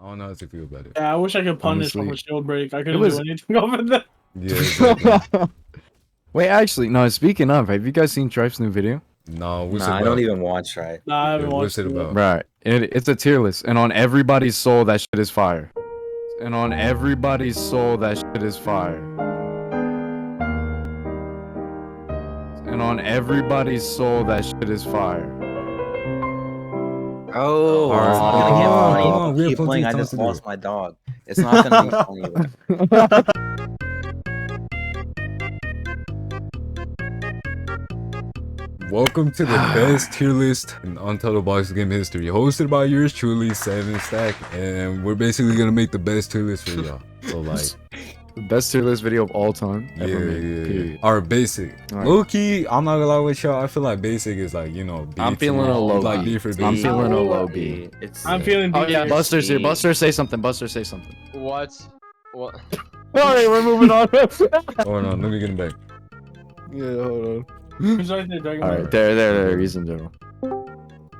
don't know how to feel about it. Yeah, I wish I could punish Honestly, from a shield break. I couldn't was- do anything over that. Yeah, exactly. Wait, actually, no. Speaking of, have you guys seen Tripe's new video? No, what's it Nah, I about? don't even watch right. Nah, I haven't Yeah, what's watched it it. about? Right. It's a tier list, and on everybody's soul, that shit is fire. And on everybody's soul, that shit is fire. And on everybody's soul, that shit is fire. Oh, Alright, it's not gonna come get on, funny. come If on, I we have keep plenty playing, of I time just to do lost it. my dog. It's not gonna be funny. Welcome to the best tier list in Untitled box game history, hosted by yours truly, 7Stack, and we're basically gonna make the best tier list for y'all. So like, The best tier list video of all time ever made. yeah. Period. Our basic, Alright. low key. I'm not gonna lie with y'all. I feel like basic is like, you know, B I'm tier. feeling a low like B. B for B. I'm feeling a low B. I'm feeling Oh yeah, B. Buster's here. Buster, say something. Buster, say something. What? What? Alright, we're moving on. Oh no, let me get him back. Yeah, hold on. Who's right there, Dragon Alright, there. He's in general.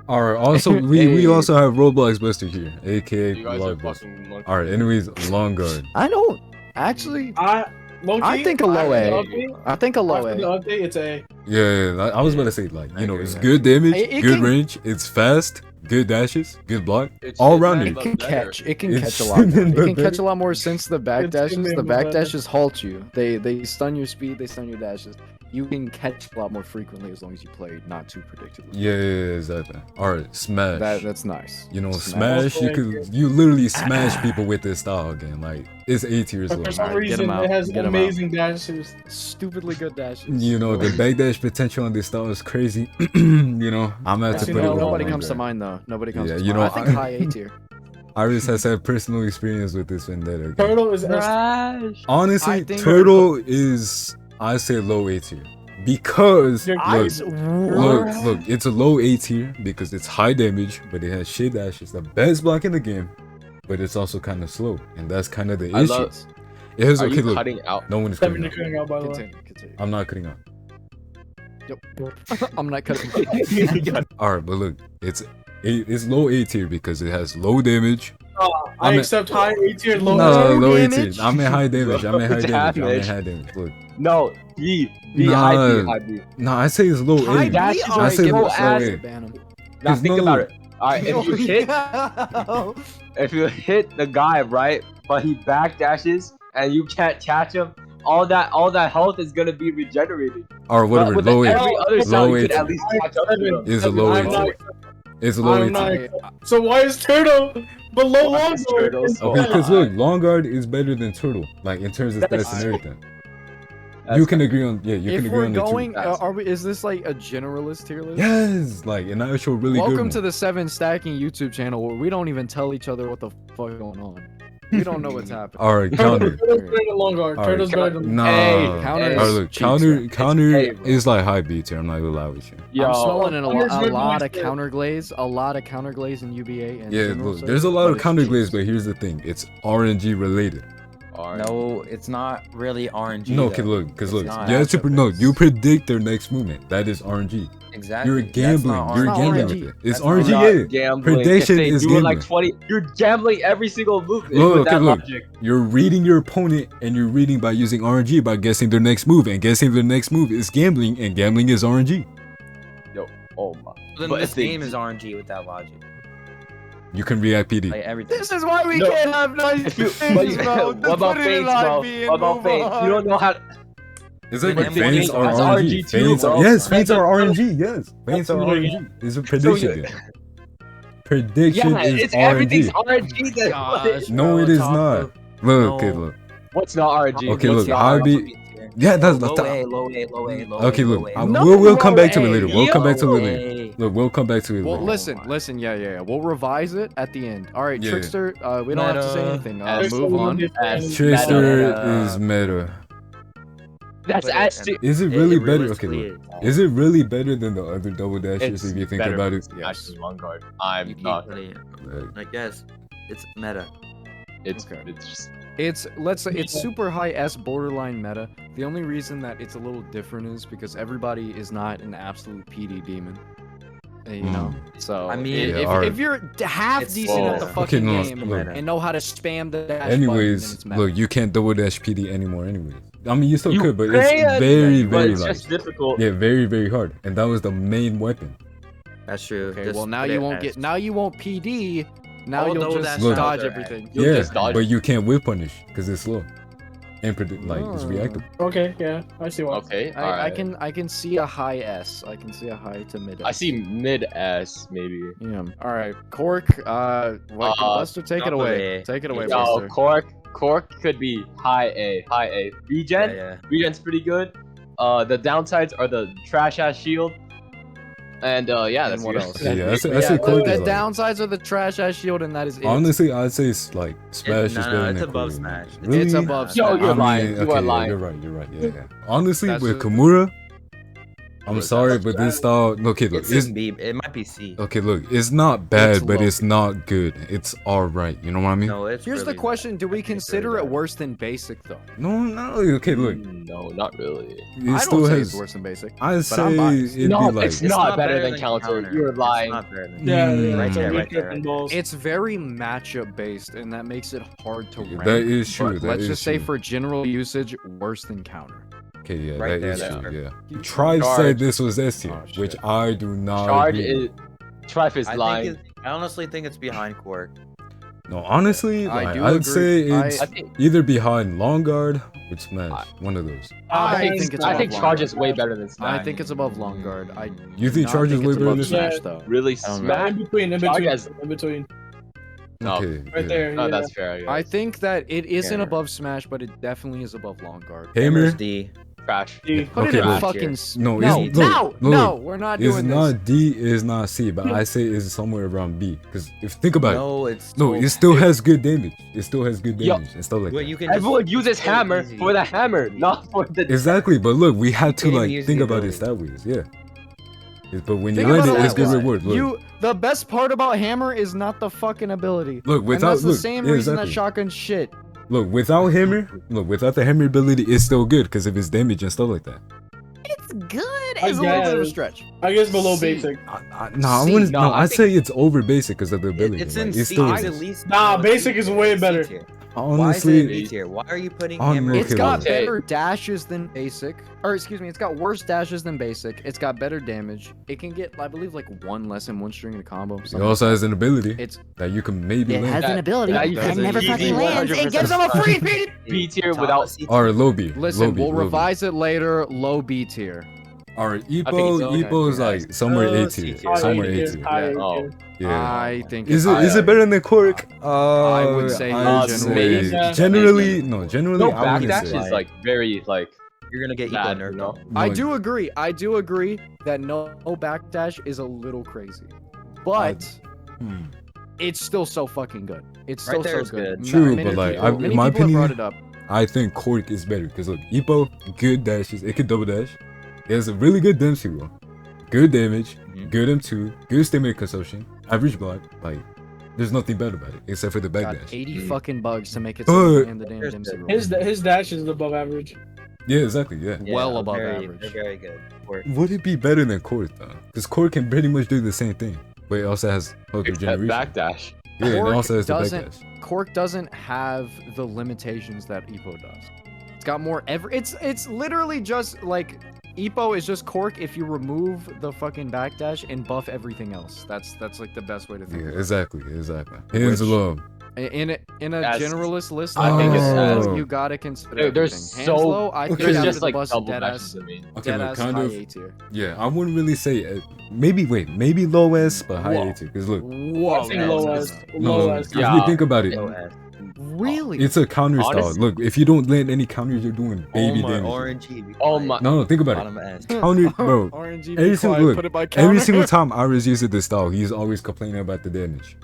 Alright, also we Hey. also have Roblox Buster here, aka You guys are Vlog Buster. fucking monkeys. Alright, anyways, long guard. I don't actually. Low-key, I think a low after A. the update- I think a low after the A. update, it's A. Yeah, I was about to say like, I you know, agree, it's I good damage, It good can- range, it's fast, good dashes, good block, It's- all it's rounded. It not can better. catch. It can It's catch a lot more. even It can better. catch a lot more since the back It's dashes. even The back better. dashes halt you. They stun your speed. They stun your dashes. You can catch a lot more frequently as long as you play not too predictably. Yeah, exactly. Alright, smash. That's nice. You know, Smash. smash. You literally smash people with this style game. Like it's A tier as But for well. some Alright, get reason, 'em out, it has get 'em out. amazing dashes. Stupidly good dashes. You know, the backdash potential on this style is crazy. You know, I'm gonna have to Yeah, put it no, with Nobody long comes to guard. mind though. Nobody comes Yeah, to you mind. know, I think high A tier. Iris has had personal experience with this vendetta. game. Turtle is S. Trash. Honestly, I think- Turtle is I say low A tier because You're look, it's a low A tier because it's high damage, but it has shit dashes, the best block in the game, but it's also kind of slow, and that's kind of the I issue. love- It is Are okay. you Look, cutting out? no one is Seven cutting to out. cutting out, by the way. Continue. I'm not cutting out. Yep. I'm not cutting. All right, but look, it's low A tier because it has low damage. I I'm a- accept high A tier, low No, A. low A tier. damage? I'm in high damage. I'm in high damage. I'm in Damage. high damage. Look, No, B. B, Nah. high B, high B. no, I say it's low High A. B? Dashes Alright, I say give low us that. A. Ban him. Now There's think no- about it. Alright, No. if you hit the guy, right, but he back dashes and you can't catch him, all that health is gonna be regenerated. Or whatever. But with Low A. every other style, Low you A could at tier. least catch up to him. It's a low A I'm not- tier. It's a low A I'm not- tier. So why is Turtle below Why long is guard? Turtle so Okay, because look, high? long guard is better than turtle, like in terms of That's- stats and everything. That's You can agree on, yeah, you If can agree we're on the going, two. are we? Is this like a generalist tier list? Yes, like an actual really good Welcome one. to the 7 Stacking YouTube channel where we don't even tell each other what the fuck is going on. We don't know what's happening. All right, counter. Turtle's better than long guard. Alright. Turtle's better than Nah. Hey, counter hey. Alright, is look, cheeks, counter, man. counter Hey, bro. is like high B tier. I'm not gonna lie with you. Yo, I'm smelling in a Counter's lot good of points, counter glaze, a lot of counter glaze in UBA. And Yeah, general look, there's a server, lot but of it's counter glaze, cheeks. but here's the thing: it's RNG related. alright. No, it's not really RNG. No, though. okay, look, because It's look, not. you have to Matchup no, based. you predict their next movement. That is RNG. Exactly. You're That's gambling. not You're It's not gambling RNG. with it. It's That's not RNG. You're Yeah. not gambling. Prediction If they is do it like gambling. 20, you're gambling every single move Look, with okay, that look. logic. You're reading your opponent, and you're reading by using RNG by guessing their next move, and guessing their next move is gambling, and gambling is RNG. Oh my. Then But this if they- game is RNG with that logic. You can react PD. Like everything. This is why we No. can't have nice If you, things, but you, bro. what about Put it in feints, bro? IB and What about move feints? on. You don't know how to. It's like Then feints feints are is RNG. RNG too, Feints are, bro. yes, feints That's are a- RNG. Yes, feints are That's a- RNG. It's a prediction you- game. Prediction Yeah, is it's everything's RNG. RNG. Then Gosh, No, bro, it is top not. of- Look, okay, No. look. What's not RNG? Okay, What's look, not I'll RNG? be- Yeah, that's low the A, low A, low A, low Okay, A, look, low A. No, we'll come back to it low later. A. We'll come back to it Low later. A. Look, we'll come back to it Well, later. listen, yeah. We'll revise it at the end. All right, Yeah. Trickster, we don't have to say Meta. anything. Trickster Move on. Trickster Meta. is meta. That's But actually. Is it really better? Okay, realistically look. is. Is it really better than the other double dashes It's if you think better. about it? Yes. Long guard. You I'm can't not. really, Like, I guess it's meta. It's Okay. it's just. It's let's say it's super high S borderline meta. The only reason that it's a little different is because everybody is not an absolute PD demon. You know, so I mean, if, Yeah, if you're half It's decent at the slow. fucking Okay, no, game look. and know how to spam the dash Anyways, button, then it's meta. look, you can't double dash PD anymore. Anyways, I mean, you still You could, but can, it's very, but very it's light. just difficult. Yeah, very, very hard, and that was the main weapon. That's true. Okay, Just well now put you it won't as- get. Now you won't PD. Now Although you'll just that's Look. dodge another everything. You'll Yeah, just dodge but it. you can't whip punish because it's slow and like it's Oh. reactive. Okay, yeah, I see one. Okay, I alright. can see a high S. I can see a high to mid. I see mid S maybe. Yeah. All right, Cork. What? Buster, take it double away. A. Take it away, Yo, Buster. Cork could be high A. Regen, Yeah. Regen's pretty good. The downsides are the trash ass shield. And yeah, And that's what good. else? Yeah, I say The Cork is like, downsides are the trash ass shield, and that is it. honestly, I'd say it's like Smash no, is no, better it's than above Cork. Smash. Really? It's above Yo, Smash. you're I lying. mean, You okay, are yeah, lying. you're right. You're right. Yeah. Honestly, That's with just- Kimura, I'm Look, sorry, that's but this style. Okay, look, It's it's in B. It might be C. okay. Look, it's not bad, It's but low. it's not good. It's all right. You know what I mean? No, it's. Here's the really question: bad. do we It's consider really it bad. worse than basic though? No. Okay, look, No, not really. it I still don't say has. it's worse than basic. I'd I'm say biased. it'd No, be like. it's not better than Counter. You're It's lying. not better than Yeah, Mm. yeah, Right it's a there, right weaker there. than balls. It's very matchup based, and that makes it hard to rank. That is true. but that let's is just say true. for general usage, worse than counter. Okay, yeah, Right that there, is that's true. fair. Yeah. Tribe Charge. said this was S tier, Oh, which shit. I do not. Charge agree with. is Trife is I lying. think I honestly think it's behind Quark. No, honestly, I like, do I'd agree. say it's I think either behind Long Guard or Smash. One of those. I think think it's I above think long Charge guard. is way better than Smash. I think it's above long guard. I You do think not Charge is think way it's better above than Smash Smash? though. really I don't know. Smash. in between, Charge has- in between. No. Okay. Right yeah. there. No, yeah. that's fair. I guess. I think that it isn't Yeah. above Smash, but it definitely is above long guard. Hammer. D. Trash. D. Put Okay, it in look. fucking. No, No, it's no, look, no, we're not It's doing this. not D, it's not C, but I say it's somewhere around B. Because if think about it, No, it's. no, it still has good damage. It still has good Yo. damage and stuff like But that. you can. just- Everyone uses it's so hammer easy. for the hammer, not for the. Exactly, but look, we had to can't even like use think the about it ability. that ways, yeah. But when you Think land about it, it it's that good way. reward. Look, The best part about hammer is not the fucking ability. look And without that's the look, same yeah, reason exactly. that shotgun shit. Look, without hammer, look, without the hammer ability, it's still good because of its damage and stuff like that. It's good. I It's a little bit of a guess. stretch. I guess below C. basic. Nah, I C. wouldn't. No, No, I I'd say it's over basic because of the ability. It's like, in it's C. still It's is. at least. Nah, no, basic it's is C way tier. better. Why is it Honestly, in B tier? Why are you putting On- hammer? okay, It's got okay. better dashes than basic. Or excuse me, it's got worse dashes than basic. It's got better damage. It can get, I believe, like one less than one string in a combo. it something also like has an ability that. It's that you can maybe It land. has an ability that you that can never easy fucking lands. It 100% gives them a free feed. B tier Top without. C tier. Or low B. Listen, low B, we'll low B. revise it later. Low B tier. Or think it's Epo, okay. Epo's like somewhere A C tier. tier. High Somewhere A A tier, tier. high A Oh. tier. Yeah. I think Is it's it is higher. it better than Cork? I would say I'd generally. Yeah. generally no. Generally, No I wouldn't backdash say. is like very like. You're gonna get Bad, eco you know? nerfed. I No, do agree. I do agree that no backdash is a little crazy, but hmm. it's still so fucking good. It's still Right there so is good. good. True, Many but, like, people- I- many in my people have brought opinion- it up. I think Cork is better because look, Epo, good dashes. It could double dash. It has a really good density roll, good damage, Mhm. good M2, good stamina consumption, average block. Like, there's nothing bad about it except for the Got backdash. 80 Mm. fucking bugs to make it But- so and the damn Here's density the- roll. His dash is above average. Yeah, exactly. Yeah. Well above very, average. Very good. Work. Would it be better than Cork though? Because Cork can pretty much do the same thing, but it also has hook That regeneration. backdash. Yeah, it Cork also has the doesn't- backdash. Cork doesn't have the limitations that Epo does. It's got more it's literally just like Epo is just Cork if you remove the fucking backdash and buff everything else. That's like the best way to think Yeah, of it. exactly. Hands Which- alone. In a That's- generalist list, I think it's you gotta consider Dude, there's everything. so- Hanslow, I think There's after just the like bus, double dead dashes. ass, I mean. Okay, dead look, ass kind high of. A tier. Yeah, I wouldn't really say maybe low S, but high Whoa. A tier. Because look, Whoa, I think man, low that's- S. no, Low no, S. if Yeah. you think about it, Low S. really? it's a counter style. Honestly- Look, if you don't land any counters, you're doing baby Oh my damage. RNG. Oh my- No, think about it. Bottom S. Counter, bro. RNG, Every be single- quiet, look, put it by Every counter. single time Iris uses this style, he's always complaining about the damage.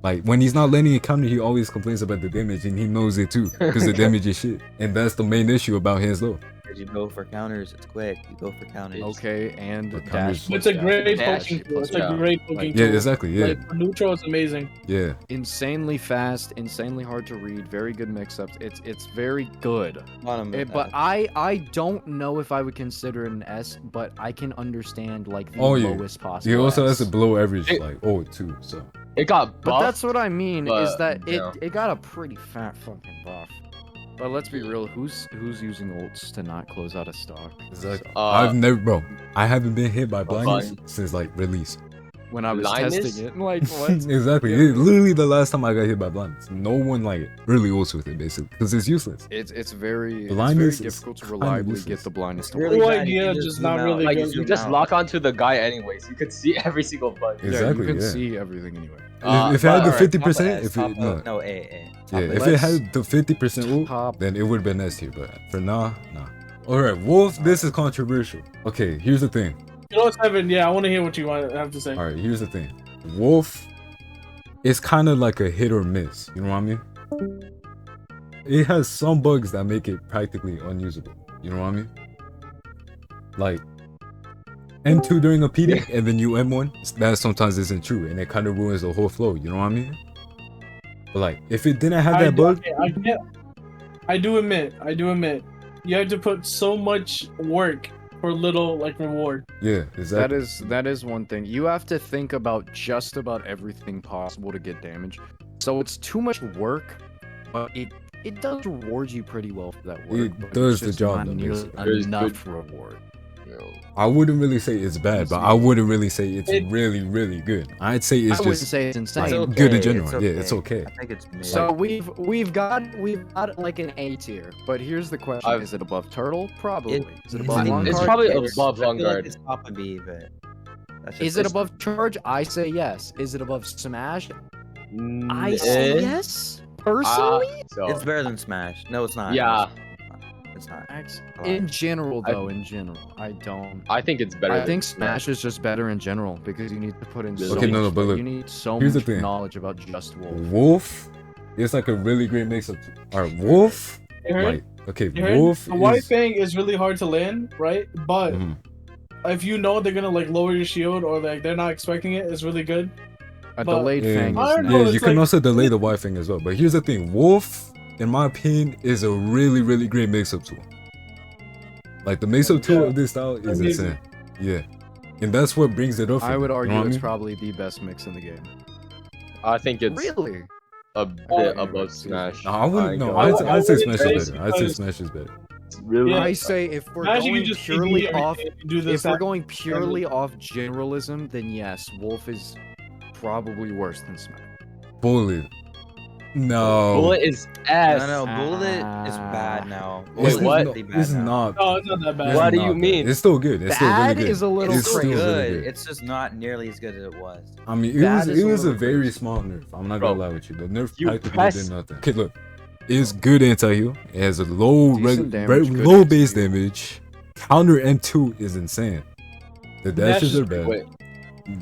Like when he's not landing a counter, he always complains about the damage, and he knows it too, because the damage is shit. And that's the main issue about hands low. Because you go for counters, it's quick. You go for counters. Okay, and The dash. counters- plus It's a dash great plus dash poking tool. plus It's a dash. great poking Like, Yeah, tool. exactly. Yeah, Like for neutral, it's amazing. yeah. Insanely fast, insanely hard to read, very good mix-ups. It's very good. Bottom of But that. I don't know if I would consider it an S, but I can understand like the Oh, yeah. lowest possible. He also has S. a below average It- like too. So It got But buffed. that's what I mean is but, that yeah. it got a pretty fat fucking buff. But let's be real, who's using ults to not close out of stock? exactly. So, I've never, bro. I haven't been hit by Fun. blindness since like release. when I was Blindness? testing it, like what? Exactly. Yeah. It's literally the last time I got hit by blindness. No one like really ults with it basically because it's useless. It's very Blindness is difficult to kinda reliably useless. get the blindness to Really work. Cool bad, you idea, can just zoom not out. really Like good. you zoom just out. lock onto the guy anyways. You could see every single button. Yeah. Yeah, Exactly, you can yeah. see everything anyway. If it had the Alright, 50%, if top it of- no, no, A. yeah, if it Let's- had the 50% ult, Top. then it would have been S tier. But for now, nah. All right, Wolf. This is controversial. Okay, here's the thing. You know, Seven. Yeah, I want to hear what you have to say. All right, here's the thing. Wolf is kind of like a hit or miss. You know what I mean? It has some bugs that make it practically unusable. You know what I mean? Like M2 during a PD and then you M1, that sometimes isn't true, and it kind of ruins the whole flow. You know what I mean? But like, if it didn't have that bug, Okay, I do admit, you have to put so much work for little like reward. yeah, exactly. That is one thing. You have to think about just about everything possible to get damage. So it's too much work, but it does reward you pretty well for that work. It but it's does the just job, not though, nearly basically. There's enough reward. I wouldn't really say it's bad, but I wouldn't really say it's It- really, really good. I'd say it's I wouldn't just say it's insane. like, It's good in okay, general. it's Yeah, it's okay. I think it's mid. So we've got like an A tier, but here's the question: I've- is it above Turtle? Probably. It- is it it's above not- Long it's Card? probably Yes. above I feel Vanguard. like it's top of B, but that's Is just- it above Charge? I say yes. Is it above Smash? I Eh? say yes. Personally, So It's better than Smash. No, it's not. yeah, It's not. in general, I- though, in general, I don't. I think it's better. I than think Smash is just better in general because you need to put in so Okay, no, much. no, but look, you need so here's the much thing. knowledge about just Wolf. Wolf is like a really great mix of. All right, Wolf. You heard? Like, okay, You heard? Wolf The white is. fang is really hard to land, right? But Mhm. if you know they're gonna like lower your shield or like they're not expecting it, it's really good. A but- delayed Yeah. fang I is don't know, Yeah, nice. you it's can like- also delay the white thing as well. But here's the thing, Wolf, in my opinion, is a really, really great mix-up tool. Like the mix-up tool Yeah. of this style is Amazing. insane. Yeah, and that's what brings it up. For I me, would you know argue what I it's mean? probably the best mix in the game. I think it's Really? a bit Oh, above Smash. No, I wouldn't. No, I I'd wouldn't say Smash say is better. I'd say because- Smash is better. Really? Yeah. I say if we're Imagine you going just purely ignore off, everything and do this. if we're going purely off generalism, then yes, Wolf is probably worse than Smash. Bullet. No. Bullet is S. No, Bullet is bad now. Wait, It's what? not- Really bad It's now. not. No, it's not that bad. it's What do not you bad. mean? It's still good. It's still really Bad good. is a little It's It's still crazy. really good. good. It's just not nearly as good as it was. I mean, That it is a was a little very crazy. small nerf. I'm not Bro, gonna lie with you. The nerf you practically press- did nothing. Okay, look, it's good anti-heal. It has a low, Decent damage, good low base anti-heal. damage. Counter M2 is insane. The dashes Dashes are bad. Wait,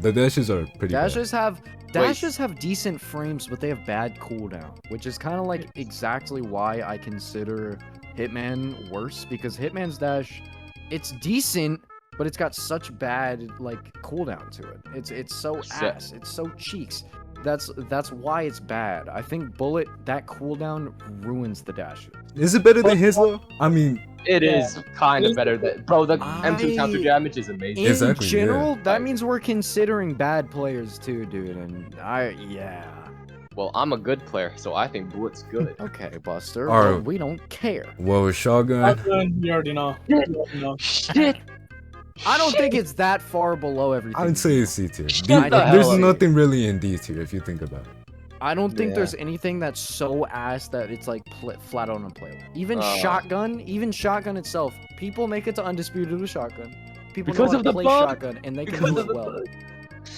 The dashes are pretty bad. Dashes have decent frames, but they have bad cooldown, which is kind of like exactly why I consider Hitman worse, because Hitman's dash, it's decent, but it's got such bad like cooldown to it. It's so ass, it's so cheeks. That's why it's bad. I think Bullet, that cooldown ruins the dashes. Is it better than his though? I mean, it Yeah. is kind of better than bro. The I- M2 counter damage is amazing. In Exactly, yeah. general, that Like- means we're considering bad players too, dude. And yeah. Well, I'm a good player, so I think Bullet's good. Okay, Buster, Alright. but we don't care. well, with shotgun, You already know. You already know. Shit. I don't think it's that far below everything. I'd say it's C tier. the There's hell up. nothing really in D tier if you think about it. I don't think Yeah. there's anything that's so ass that it's like flat out unplayable. Even Uh. shotgun itself. People make it to undisputed with shotgun. People Because know how of to the play bug. shotgun and they can Because do of it the well. bug.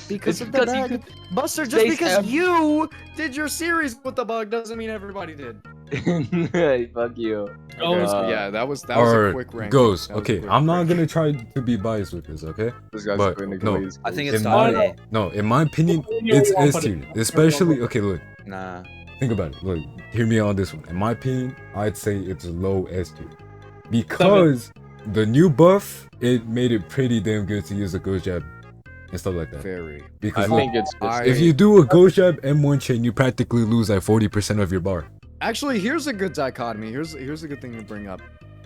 Because It's of the because you bug. could Buster, just Chase because M. you did your series with the bug doesn't mean everybody did. Hey, fuck you. Okay, so Uh, yeah, that was a Or quick rank. Ghost. That was a Okay, quick I'm not rank. gonna try to be biased with this. Okay. This guy's But, going to no. glaze. I think it's In top my- A. No, in my opinion, You it's won't S put it- tier. Especially, okay, look, Nah. think about it. Look, hear me on this one. In my opinion, I'd say it's low S tier because the new buff, it made it pretty damn good to use a ghost jab and stuff like that. Very. Because I look, think it's just, if you do a ghost jab M1 chain, you practically lose like 40% of your bar. Actually, here's a good dichotomy. Here's a good thing to bring up.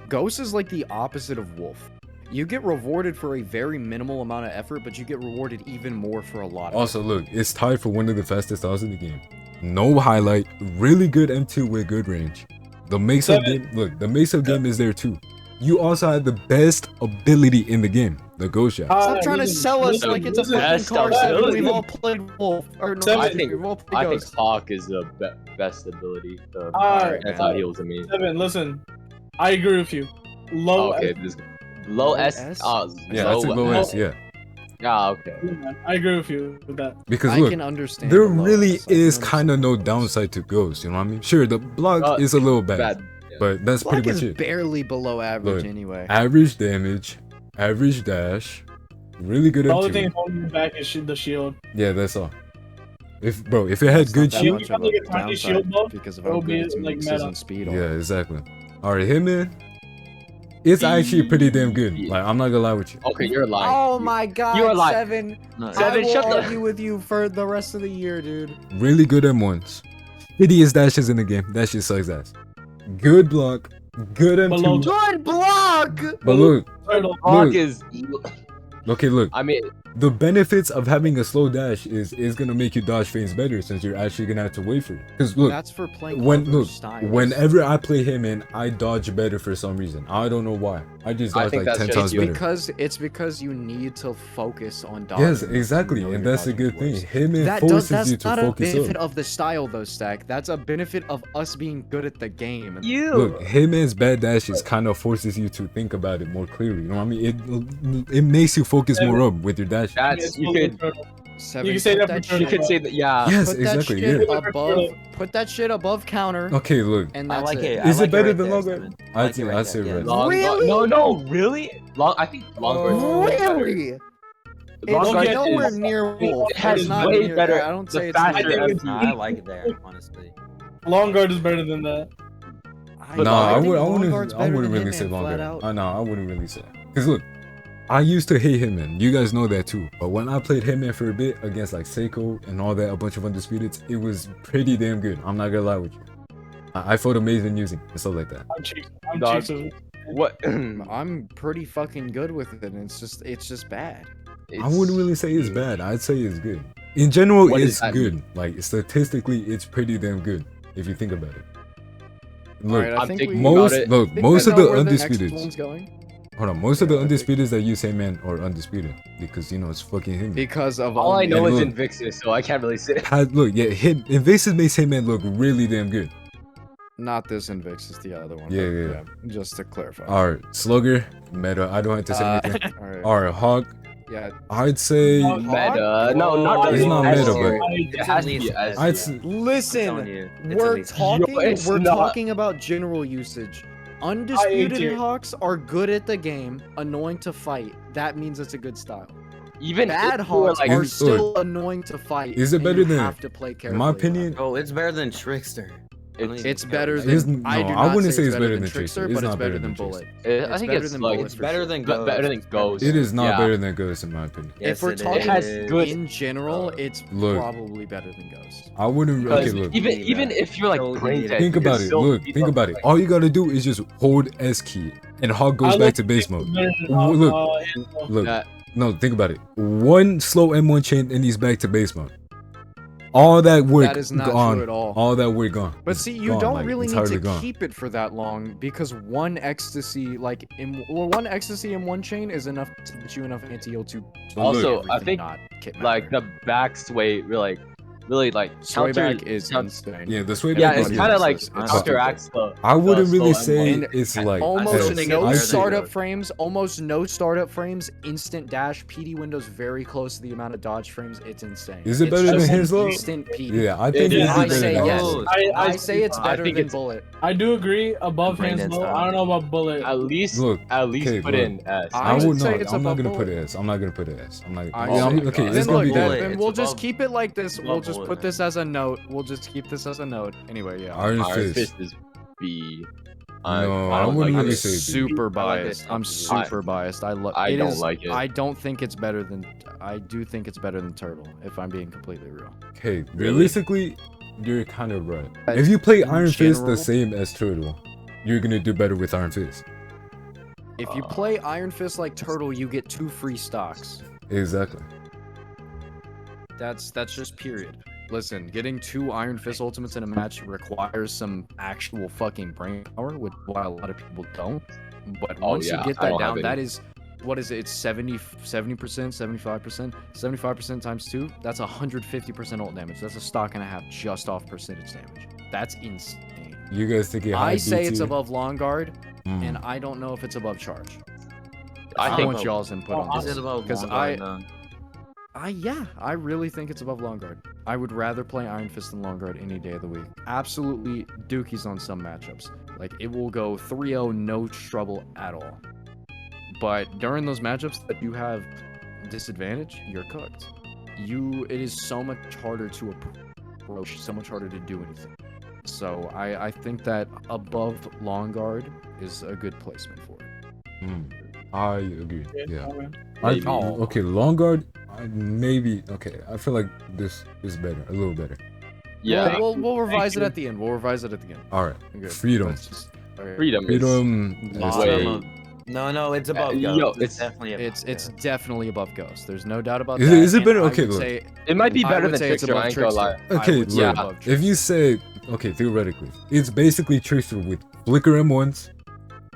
Ghost is like the opposite of Wolf. You get rewarded for a very minimal amount of effort, but you get rewarded even more for a lot of Also, look, it's tied for one of the fastest styles in the game. No highlight, really good M2 with good range. The mix-up game, look, the mix-up game is there too. You also have the best ability in the game, the ghost jab. Stop trying to sell us listen, like it's a listen. fucking Best car set. ability. We've all played Wolf. Or no, Seven. I think we've all played I think Ghost. Hawk is the best ability. Alright, That's how heals to me. Seven, listen. I agree with you. Low. Okay, this low S. S? Yeah, that's a low S, yeah. Ah, okay. I agree with you with that. Because I look, can understand. there the low really S. I can is understand kind of no the low S. downside to ghost, you know what I mean? Sure, the block is a little bad, but that's Block pretty is much it. barely below average Look, anyway. Average damage, average dash, really good The only thing M2. holding you back is the shield. Yeah, that's all. If it had It's not good that shield, much of You a get tiny downside shield buff, because of it'll how be, good its like, mixes meta. and speed are. yeah, exactly. All right, Hitman. It's actually pretty damn good. Like, I'm not gonna lie with you. Okay, you're lying. Oh my god, You're lying. Seven. No, I Seven, will shut the- argue with you for the rest of the year, dude. Really good M1s. Hideous dashes in the game. That shit sucks ass. Good block. Good Below- M2. Good block! But look, Turtle. Hawk look. is. Okay, look. I mean, The benefits of having a slow dash is gonna make you dodge frames better since you're actually gonna have to wait for it. Because look, That's for playing when other look, styles. whenever I play Hitman, I dodge better for some reason. I don't know why. I just I dodge think like that's 10 just times better. it's because you need to focus on dodging. Yes, if you exactly, know and you're that's a dodging good thing. worse. Hitman forces That's you to not a focus benefit up. of the style though, Stack. That's a benefit of us being good at the game. Look, Hitman's bad dashes kind of forces you to think about it more clearly. You know what I mean? It makes you focus more up with your dash. that's you could Seven, You can say put that for you Turtle. could say that. Yeah. Yes, Put that exactly. shit Yeah. above. Put that shit above counter. Okay, look. And I that's like it. Is I it like better right than there, long guard? Simon. I I'd like it say right I'd there, say yeah. red. Long Really? No, really? I think long guard. Really? Long It's guard nowhere is. near Wolf. It has It's not way near, better- I don't the say it's faster near. M2. Nah, I like it there, honestly. Long guard is better than that. No, I think wouldn't Longguard's better really than say Hitman, long flat guard. out. No, I wouldn't really say. Cause look, I used to hate Hitman. You guys know that too. But when I played Hitman for a bit against like Seiko and all that, a bunch of Undisputeds, it was pretty damn good. I'm not gonna lie with you. I felt amazing using and stuff like that. I'm cheap. I'm Dog. cheap. What? I'm pretty fucking good with it, and it's just bad. I wouldn't really say it's bad. I'd say it's good. In general, What does it's that good. Like statistically, it's pretty damn good if you think about it. Look, Alright, I I'm think thinking we- most about it. look, I think most I of know the where next Undisputeds. one's going. Hold on, most of the Yeah, I think- Undisputeds that use Hitman are undisputed because you know it's fucking Hitman. Because of All I know And is look. Invictus, so I can't really say. Look, yeah, Invasive makes Hitman look really damn good. Not this Invictus, the other one. Yeah, but just to clarify. Alright, Slugger, meta. I don't have to say anything. Alright. Alright, Hawk. Yeah. I'd say Meta. No, not really. It's not S meta, tier. but- It has to be S I'd tier. say, I'm telling Listen, you, it's at we're least- talking. Yo, it's we're not. talking about general usage. Undisputed tier. Hawks are good at the game, annoying to fight. That means it's a good style. Even Bad if you were Hawks like, are Is- still annoying to fight. Is it and better you than- have to play in carefully. my opinion, Oh, it's better than Trickster. It's better It's- than. no, I do I not wouldn't say say it's better than Trickster. Trickster, It's but not it's better better than than Bullet. I It's think better it's than like Bullet It's for better sure. than better Ghost. than Ghost. it is not Yeah. better than Ghost in my opinion. If we're it talking has is. good- in general, it's Look. probably better than Ghost. I wouldn't. Okay, Because look. even if you're like So brain easy. dead, Think you can about it. still Look, beat think up, about it. like- All you gotta do is just hold S key, and Hawk goes I back like to base mode. Uh, Look, uh, Look, That- no, think about it. One slow M1 chain, and he's back to base mode. All that work That is not gone. true at all. All that work gone. But It's see, you gone, don't like, really need entirely to gone. keep it for that long because one ecstasy, one ecstasy in one chain is enough to get you enough anti-heal to. Also, everything I think, not kit like matter. the back sway, really like Sway counter. back is insane. Yeah, the sway Yeah, back it's is kind good. of like It's counteracts the. I wouldn't the really slow say M1. it's like Almost think no it's better than startup Ghost. frames, almost no startup frames, instant dash, PD windows very close to the amount of dodge frames. It's insane. Is it It's better than just his, though? instant PD. Yeah, I think It it's is. I better say than yes. Hawk. I say it's I better think than it's- Bullet. I do agree. Above Brain hands dead low. style. I don't know about Bullet. At least, Look, okay, put look. in S. I I would would say not. it's I'm not above gonna put Bullet. it S. I'm not gonna put it S. I'm not. I Yeah, I'm, say- okay, then it's gonna look, be then, good. then It's we'll just above- keep it like this. We'll above just Bullet, put this as a note. We'll just keep this as a note. Anyway, yeah. Iron Iron Fist. Fist is B. No, I I don't wouldn't like really it. say B. super I like it. biased. I'm super biased. I love. I don't like it. I don't think it's better than. I do think it's better than Turtle. If I'm being completely real. Okay, Really? realistically, you're kind of right. But If you play in Iron Fist the general- same as Turtle, you're gonna do better with Iron Fist. If you play Iron Fist like Turtle, you get 2 free stocks. Exactly. That's just period. Listen, getting 2 Iron Fist ultimates in a match requires some actual fucking brain power, which why a lot of people don't. But Oh, once yeah, you get I that don't have down, any. that is what is it? It's 70%, 75%, 75% times 2. That's 150% ult damage. That's a stock and a half just off percentage damage. That's insane. You guys think it high I say it's BT? above Long Guard, Mm. and I don't know if it's above Charge. I I think want y'all's input on Is this. it about Because Vanguard, though? I really think it's above Long Guard. I would rather play Iron Fist than Long Guard any day of the week. Absolutely dookies on some matchups. Like, it will go 3-0, no trouble at all. But during those matchups that you have disadvantage, you're cooked. It is so much harder to approach, so much harder to do anything. So I think that above Long Guard is a good placement for it. Mm. I agree. Yeah. Maybe. Okay, Long Guard, maybe. Okay, I feel like this is better, a little better. Yeah. We'll revise it you. at the end. We'll revise it at the end. All right. Okay, Freedom. let's just- okay. Freedom. Freedom. is Way- No, it's above yo, Ghost. it's- definitely above It's Ghost. definitely above Ghost. There's no doubt about Is that. it- is it and better? I Okay, would look. say- It might be I better would than say it's Trickster. I above ain't gonna lie. Trickster. I Okay, would say yeah. above If Trickster. you say, okay, theoretically, it's basically Trickster with Flicker M1s,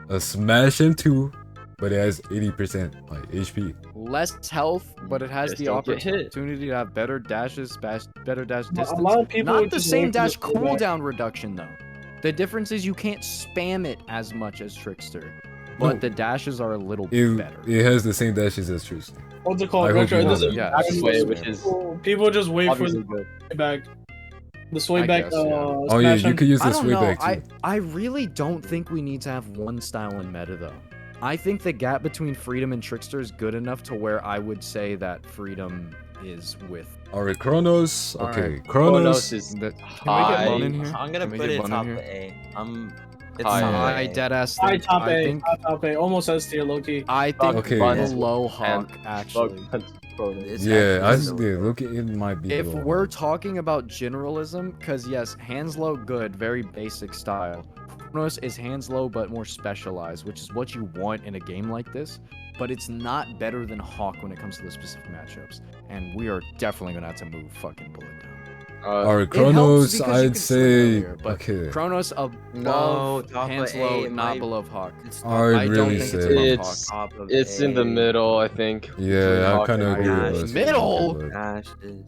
a Smash M2, but it has 80% like HP. Less health, but it has Just the don't get hit. opportunity to have better dashes, better dash A distance. lot of people Not the just same wait for dash the pullback. cooldown reduction though. The difference is you can't spam it as much as Trickster, but No. the dashes are a little It, better. it has the same dashes as Trickster. What's it I called? hope Retro. you It know doesn't- that. Yeah, That's it's way, just which better. is People just wait for obviously the good. swayback. The swayback. guess, yeah. Oh yeah, Smash you M- could use I the don't know. swayback too. I really don't think we need to have one style in meta though. I think the gap between Freedom and Trickster is good enough to where I would say that Freedom is with. Alright, Chronos. All Okay, right. Chronos. Chronos is Can we get high. Bun in here? I'm gonna Can we put get it Bun in top here? A. It's High top I A. deadass High think. top I A. think. High top A. Almost S tier, low key. I think Okay. below Hawk actually. It's Yeah, I actually yeah, so look, it might be. If below. we're talking about generalism, because yes, hands low, good, very basic style. Chronos is hands low but more specialized, which is what you want in a game like this. But it's not better than Hawk when it comes to the specific matchups. And we are definitely gonna have to move fucking Bullet down. Alright, It helps Chronos, because you I'd can swing say. earlier, but Okay, Chronos above No, top hands of low, A, not my- below Hawk. It's I would I don't really think it's say. above It's Hawk. top of it's in the A. middle, I think. between Yeah, I Hawk kind of and agree Gosh, with us. middle? Gosh, dude.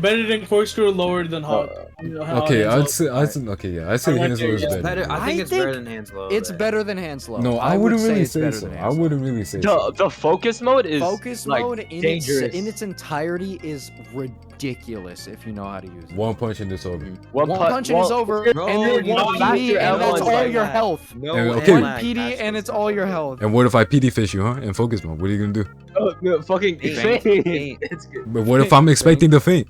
Better than Corkscrew, lower than Hawk. Okay, I'd say. Okay, yeah, I'd say I like Hanslow it, is yeah. It's better. better. I think I it's better think than Hanslow. It's but- better than Hanslow. No, I wouldn't would say really it's say better so. than I Hanslow. wouldn't really say so. The focus mode is Focus like mode in dangerous. its entirety is ridiculous if you know how to use it. One punch and it's over. One punch and it's over, Bro, and then you one don't PD, use and that's L1 all like your that. health. No, And- and okay. One lag, PD, that's and what's it's all your okay. health. And what if I PD fish you, huh? In focus mode, what are you gonna do? no, fucking Faint, faint. faint. It's good. But what if I'm expecting the feint?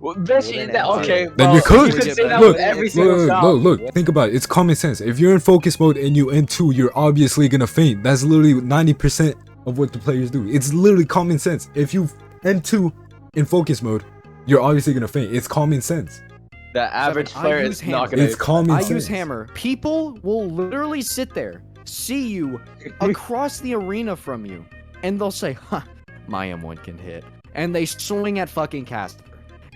Well, bitch, then that, it's- okay. Then well, you're cooked. You could say that Look, with every Look, single style. look, think about it. It's common sense. If you're in focus mode and you N2, you're obviously gonna faint. That's literally 90% of what the players do. It's literally common sense. If you N2 in focus mode, you're obviously gonna faint. It's common sense. The average I player use is not hammer. gonna. It's common I sense. use hammer. People will literally sit there, see you across the arena from you, and they'll say, "Huh, my M1 can hit," and they swing at fucking Casper,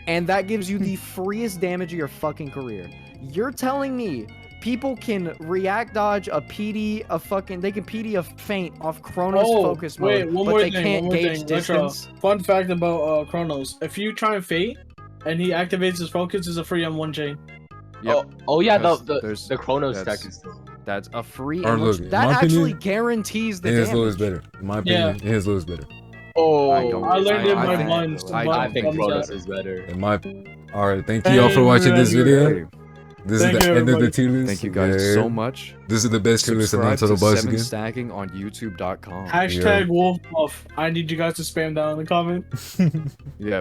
and that gives you the freest damage of your fucking career. You're telling me people can react dodge a PD, they can PD a feint off Chronos focus mode, wait, one but more they thing, can't one more gauge thing. Retro. distance. Fun fact about Chronos: if you try and fate, and he activates his focus, is a free on one chain. Yep. Oh yeah, Because the there's- Chronos that's- tech is still. That's a free. Or and look, which- in that my actually opinion, guarantees the Hanslow damage. is better. In my opinion, Hanslow is better. Oh, I don't- I learned it I by think- blinds. I think Blinds Chronos that. is better. In my Alright, thank you all for watching this video. This Thank is the you, end of the everybody. tier list. Thank you guys Yeah. so much. This is the best tier list of Subscribe to Untitled Boss 7 again. Stacking on YouTube.com. Hashtag Wolf Buff. I need you guys to spam that in the comment. Yeah,